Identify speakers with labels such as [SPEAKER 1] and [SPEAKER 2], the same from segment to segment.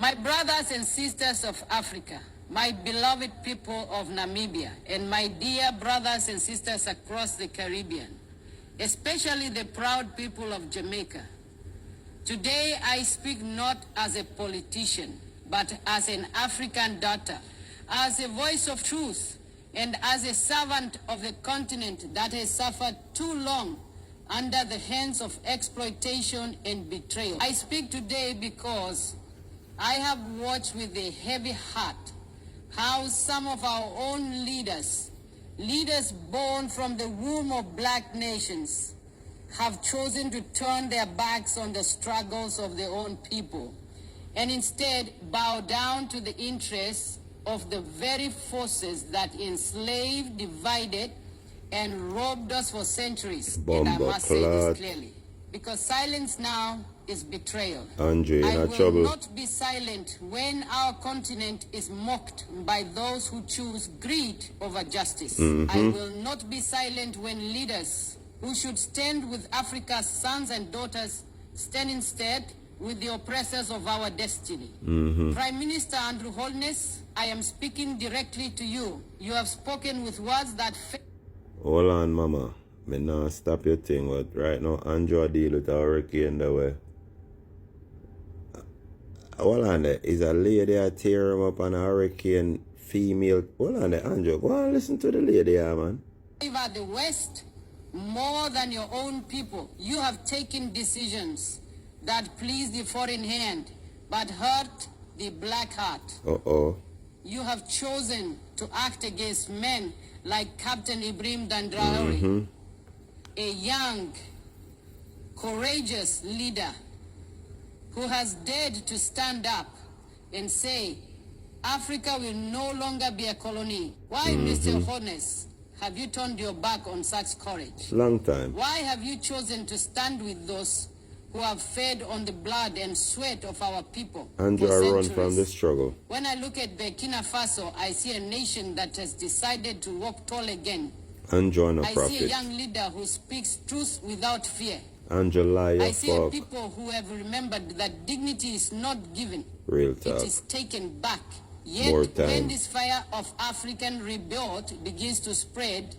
[SPEAKER 1] My brothers and sisters of Africa, my beloved people of Namibia, and my dear brothers and sisters across the Caribbean, especially the proud people of Jamaica, today I speak not as a politician, but as an African daughter, as a voice of truth, and as a servant of the continent that has suffered too long under the hands of exploitation and betrayal. I speak today because I have watched with a heavy heart how some of our own leaders born from the womb of black nations, have chosen to turn their backs on the struggles of their own people and instead bow down to the interests of the very forces that enslaved, divided, and robbed us for centuries. And I must say this clearly, because silence now is betrayal.
[SPEAKER 2] Andre,
[SPEAKER 1] I will
[SPEAKER 2] trouble.
[SPEAKER 1] not be silent when our continent is mocked by those who choose greed over justice. I will not be silent when leaders who should stand with Africa's sons and daughters stand instead with the oppressors of our destiny. Prime Minister Unholiness, I am speaking directly to you. You have spoken with words that...
[SPEAKER 2] Hold on, mama. Me not stop your thing, but right now, Andrew deal with a hurricane that way. Hold on there. Is a lady that tear him up on a hurricane female? Hold on there, Andrew. Go and listen to the lady here, man.
[SPEAKER 1] Favor the West more than your own people. You have taken decisions that please the foreign hand, but hurt the black heart. You have chosen to act against men like Captain 𝐵𝆂𝆂𝆓𝆠𝄟𝃗𝑒𝑛𝑟𝑒𝑒, a young, courageous leader who has dared to stand up and say, Africa will no longer be a colony. Why, Mr. Honest, have you turned your back on such courage?
[SPEAKER 2] Long time.
[SPEAKER 1] Why have you chosen to stand with those who have fed on the blood and sweat of our people?
[SPEAKER 2] Andrew, run from the struggle. When
[SPEAKER 1] I look at Burkina Faso, I see a nation that has decided to walk tall again.
[SPEAKER 2] Andrew, no
[SPEAKER 1] I
[SPEAKER 2] prophet.
[SPEAKER 1] see a young leader who speaks truth without fear.
[SPEAKER 2] Andrew, lie,
[SPEAKER 1] I see a people who have remembered that dignity is not given.
[SPEAKER 2] Real talk.
[SPEAKER 1] It is taken back. Yet when this fire of African rebuild begins to spread,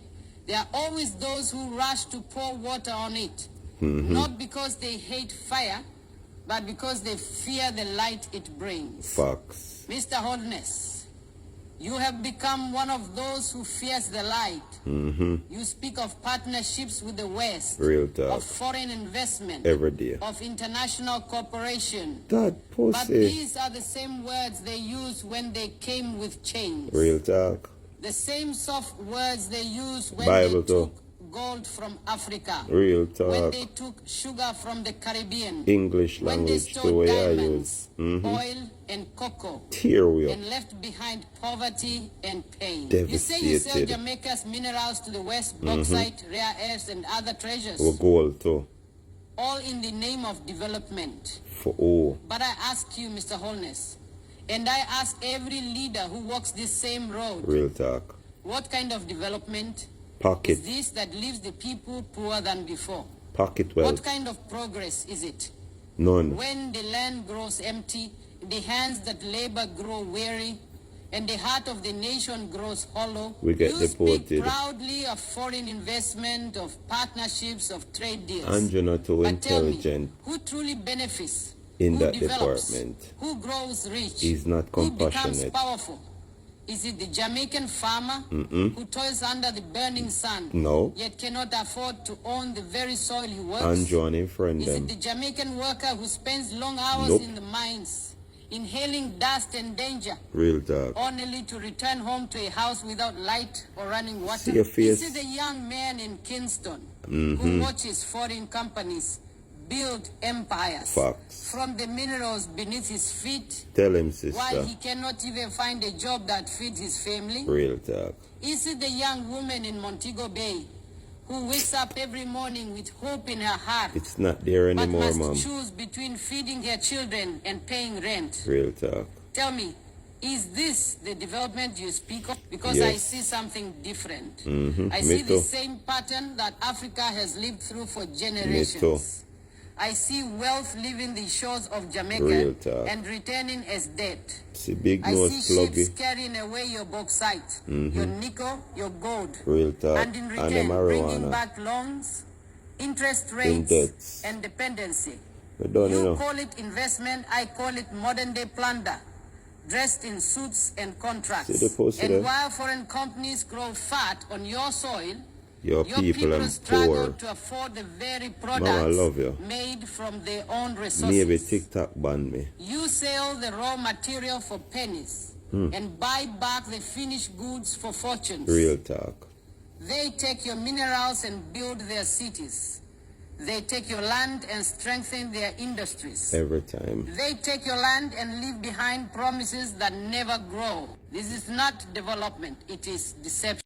[SPEAKER 1] there are always those who rush to pour water on it. Not because they hate fire, but because they fear the light it brings.
[SPEAKER 2] Facts.
[SPEAKER 1] Mr. Holiness, you have become one of those who fears the light. You speak of partnerships with the West,
[SPEAKER 2] real talk,
[SPEAKER 1] of foreign investment,
[SPEAKER 2] every day,
[SPEAKER 1] of international cooperation.
[SPEAKER 2] That pussy.
[SPEAKER 1] But these are the same words they used when they came with chains.
[SPEAKER 2] Real talk.
[SPEAKER 1] The same soft words they used when
[SPEAKER 2] Bible
[SPEAKER 1] they took gold from Africa.
[SPEAKER 2] Real talk.
[SPEAKER 1] When they took sugar from the Caribbean.
[SPEAKER 2] English
[SPEAKER 1] when
[SPEAKER 2] language,
[SPEAKER 1] they stole diamonds, oil, and cocoa. And left behind poverty and pain. You say you sell Jamaica's minerals to the West, bauxite, rare earths, and other treasures.
[SPEAKER 2] Gold too.
[SPEAKER 1] All in the name of development. But I ask you, Mr. Holness, and I ask every leader who walks this same road.
[SPEAKER 2] Real talk.
[SPEAKER 1] What kind of development
[SPEAKER 2] is
[SPEAKER 1] this that leaves the people poorer than before?
[SPEAKER 2] Pocket wealth.
[SPEAKER 1] What kind of progress is it?
[SPEAKER 2] None.
[SPEAKER 1] When the land grows empty, the hands that labor grow weary, and the heart of the nation grows hollow,
[SPEAKER 2] we get
[SPEAKER 1] you
[SPEAKER 2] deported.
[SPEAKER 1] Speak proudly of foreign investment, of partnerships, of trade deals.
[SPEAKER 2] And you're not too intelligent.
[SPEAKER 1] Tell me, who truly benefits?
[SPEAKER 2] In
[SPEAKER 1] who
[SPEAKER 2] that
[SPEAKER 1] develops?
[SPEAKER 2] department?
[SPEAKER 1] Who grows rich?
[SPEAKER 2] He's not compassionate.
[SPEAKER 1] Who becomes powerful? Is it the Jamaican farmer who toils under the burning sun, yet cannot afford to own the very soil he works?
[SPEAKER 2] And joining friend
[SPEAKER 1] Is it the Jamaican worker who spends long hours in the mines, inhaling dust and danger,
[SPEAKER 2] real talk,
[SPEAKER 1] only to return home to a house without light or running water?
[SPEAKER 2] See your face.
[SPEAKER 1] Is it the young man in Kingston who watches foreign companies build empires from the minerals beneath his feet?
[SPEAKER 2] Tell him, sister.
[SPEAKER 1] While he cannot even find a job that feeds his family?
[SPEAKER 2] Real talk.
[SPEAKER 1] Is it the young woman in Montego Bay who wakes up every morning with hope in her heart?
[SPEAKER 2] It's not there anymore,
[SPEAKER 1] but must
[SPEAKER 2] mom.
[SPEAKER 1] choose between feeding her children and paying rent?
[SPEAKER 2] Real talk.
[SPEAKER 1] Tell me, is this the development you speak of? Because I see something different. I see the same pattern that Africa has lived through for generations. I see wealth leaving the shores of
[SPEAKER 2] Real
[SPEAKER 1] Jamaica
[SPEAKER 2] talk.
[SPEAKER 1] and returning as debt.
[SPEAKER 2] See big
[SPEAKER 1] I
[SPEAKER 2] nose
[SPEAKER 1] see
[SPEAKER 2] pluggy.
[SPEAKER 1] ships carrying away your bauxite, your nickel, your gold,
[SPEAKER 2] Real talk.
[SPEAKER 1] and in
[SPEAKER 2] And the
[SPEAKER 1] return bringing
[SPEAKER 2] marijuana.
[SPEAKER 1] back loans, interest
[SPEAKER 2] In
[SPEAKER 1] rates,
[SPEAKER 2] debts.
[SPEAKER 1] and dependency.
[SPEAKER 2] We don't
[SPEAKER 1] You
[SPEAKER 2] know.
[SPEAKER 1] call it investment, I call it modern-day plunder, dressed in suits and contracts.
[SPEAKER 2] See the post
[SPEAKER 1] And
[SPEAKER 2] there?
[SPEAKER 1] while foreign companies grow fat on your soil,
[SPEAKER 2] Your people and
[SPEAKER 1] struggle
[SPEAKER 2] poor.
[SPEAKER 1] to afford the very
[SPEAKER 2] Mama, I
[SPEAKER 1] products
[SPEAKER 2] love you.
[SPEAKER 1] made from their own
[SPEAKER 2] Maybe
[SPEAKER 1] resources.
[SPEAKER 2] TikTok ban me.
[SPEAKER 1] You sell the raw material for pennies and buy back the finished goods for fortunes.
[SPEAKER 2] Real talk.
[SPEAKER 1] They take your minerals and build their cities. They take your land and strengthen their industries.
[SPEAKER 2] Every time.
[SPEAKER 1] They take your land and leave behind promises that never grow. This is not development, it is deception.